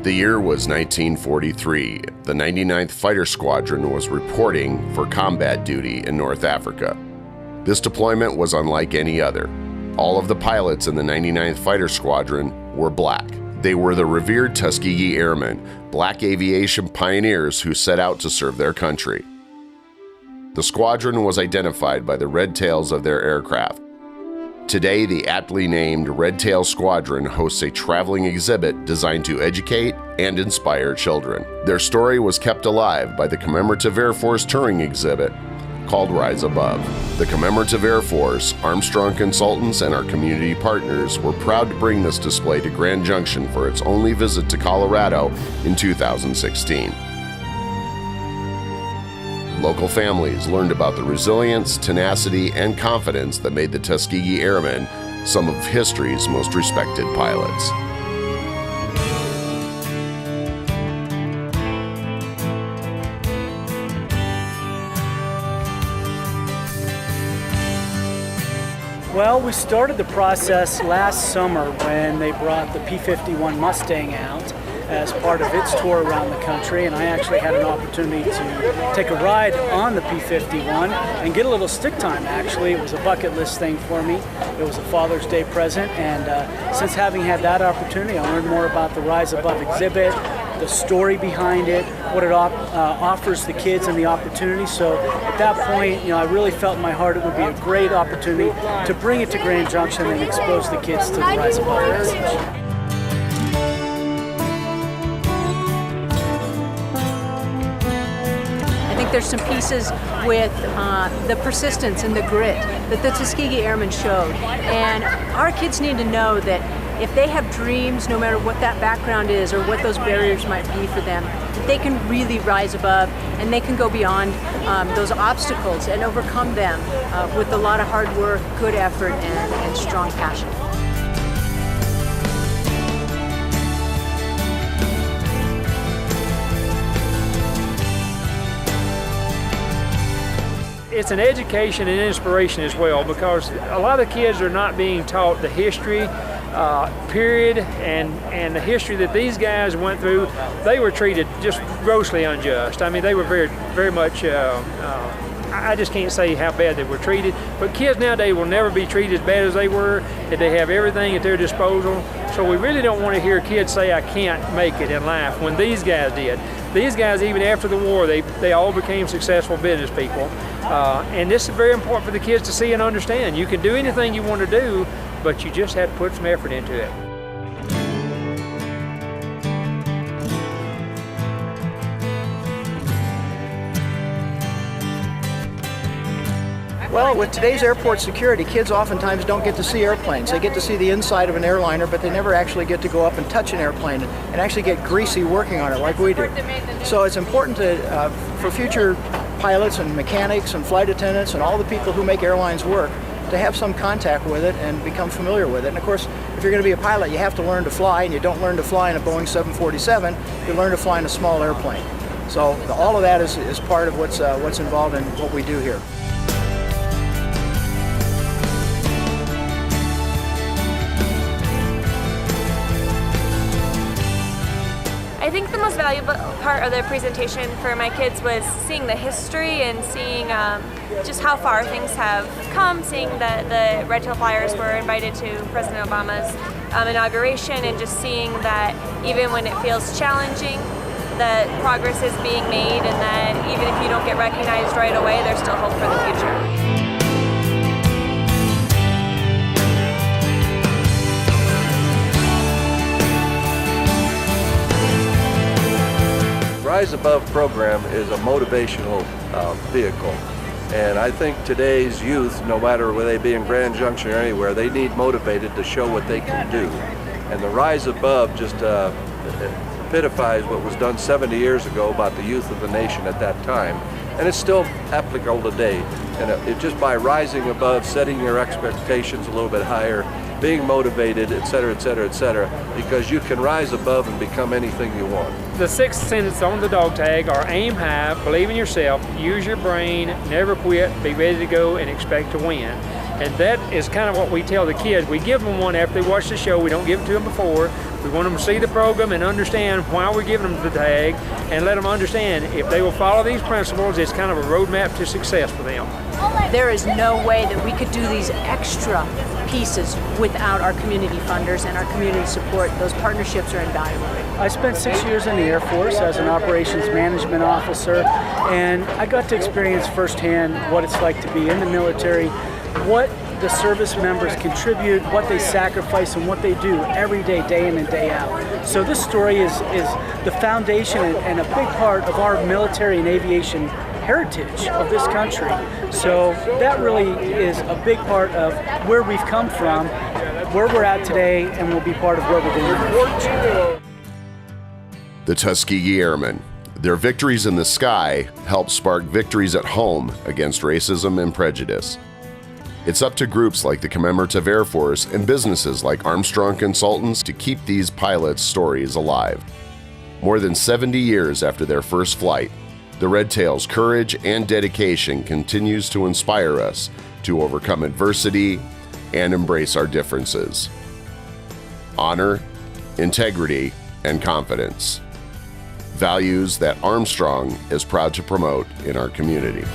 The year was 1943. The 99th Fighter Squadron was reporting for combat duty in North Africa. This deployment was unlike any other. All of the pilots in the 99th Fighter Squadron were black. They were the revered Tuskegee Airmen, black aviation pioneers who set out to serve their country. The squadron was identified by the red tails of their aircraft. Today, the aptly named Red Tail Squadron hosts a traveling exhibit designed to educate and inspire children. Their story was kept alive by the Commemorative Air Force touring exhibit called Rise Above. The Commemorative Air Force, Armstrong Consultants, and our community partners were proud to bring this display to Grand Junction for its only visit to Colorado in 2016. Local families learned about the resilience, tenacity, and confidence that made the Tuskegee Airmen some of history's most respected pilots. Well, we started the process last summer when they brought the P-51 Mustang out as part of its tour around the country, and I actually had an opportunity to take a ride on the P-51 and get a little stick time. Actually, it was a bucket list thing for me. It was a Father's Day present, and since having had that opportunity, I learned more about the Rise Above exhibit, the story behind it, what it offers the kids and the opportunity. So at that point, I really felt in my heart it would be a great opportunity to bring it to Grand Junction and expose the kids to the Rise Above message. I think there's some pieces with the persistence and the grit that the Tuskegee Airmen showed. And our kids need to know that if they have dreams, no matter what that background is or what those barriers might be for them, that they can really rise above and they can go beyond those obstacles and overcome them with a lot of hard work, good effort, and strong passion. It's an education and inspiration as well, because a lot of the kids are not being taught the history, period, and the history that these guys went through. They were treated just grossly unjust. I mean, they were very much, I just can't say how bad they were treated, but kids nowadays will never be treated as bad as they were, that they have everything at their disposal. So we really don't want to hear kids say, I can't make it in life, when these guys did. These guys, even after the war, they all became successful business people. And this is very important for the kids to see and understand. You can do anything you want to do, but you just have to put some effort into it. Well, with today's airport security, kids oftentimes don't get to see airplanes. They get to see the inside of an airliner, but they never actually get to go up and touch an airplane and actually get greasy working on it like we do. So it's important to, for future pilots and mechanics and flight attendants and all the people who make airlines work, to have some contact with it and become familiar with it. And of course, if you're going to be a pilot, you have to learn to fly, and you don't learn to fly in a Boeing 747, you learn to fly in a small airplane. So all of that is part of what's involved in what we do here. I think the most valuable part of the presentation for my kids was seeing the history and seeing just how far things have come, seeing that the Red Tail Flyers were invited to President Obama's inauguration, and just seeing that even when it feels challenging, that progress is being made, and that even if you don't get recognized right away, there's still hope for the future. Rise Above program is a motivational vehicle, and I think today's youth, no matter whether they be in Grand Junction or anywhere, they need motivated to show what they can do. And the Rise Above just epitomize what was done 70 years ago about the youth of the nation at that time, and it's still applicable today. And it just by rising above, setting your expectations a little bit higher, being motivated, et cetera, et cetera, et cetera, because you can rise above and become anything you want. The 6th sentence on the dog tag are aim high, believe in yourself, use your brain, never quit, be ready to go, and expect to win. And that is kind of what we tell the kids. We give them one after they watch the show. We don't give it to them before. We want them to see the program and understand why we're giving them the tag, and let them understand if they will follow these principles, it's kind of a roadmap to success for them. There is no way that we could do these extra pieces without our community funders and our community support. Those partnerships are invaluable. I spent 6 years in the Air Force as an operations management officer, and I got to experience firsthand what it's like to be in the military, what the service members contribute, what they sacrifice, and what they do every day, day in and day out. So this story is the foundation and a big part of our military and aviation heritage of this country. So that really is a big part of where we've come from, where we're at today, and will be part of where we're going in the future. The Tuskegee Airmen. Their victories in the sky help spark victories at home against racism and prejudice. It's up to groups like the Commemorative Air Force and businesses like Armstrong Consultants to keep these pilots' stories alive. More than 70 years after their first flight, the Red Tails' courage and dedication continues to inspire us to overcome adversity and embrace our differences. Honor, integrity, and confidence. Values that Armstrong is proud to promote in our community.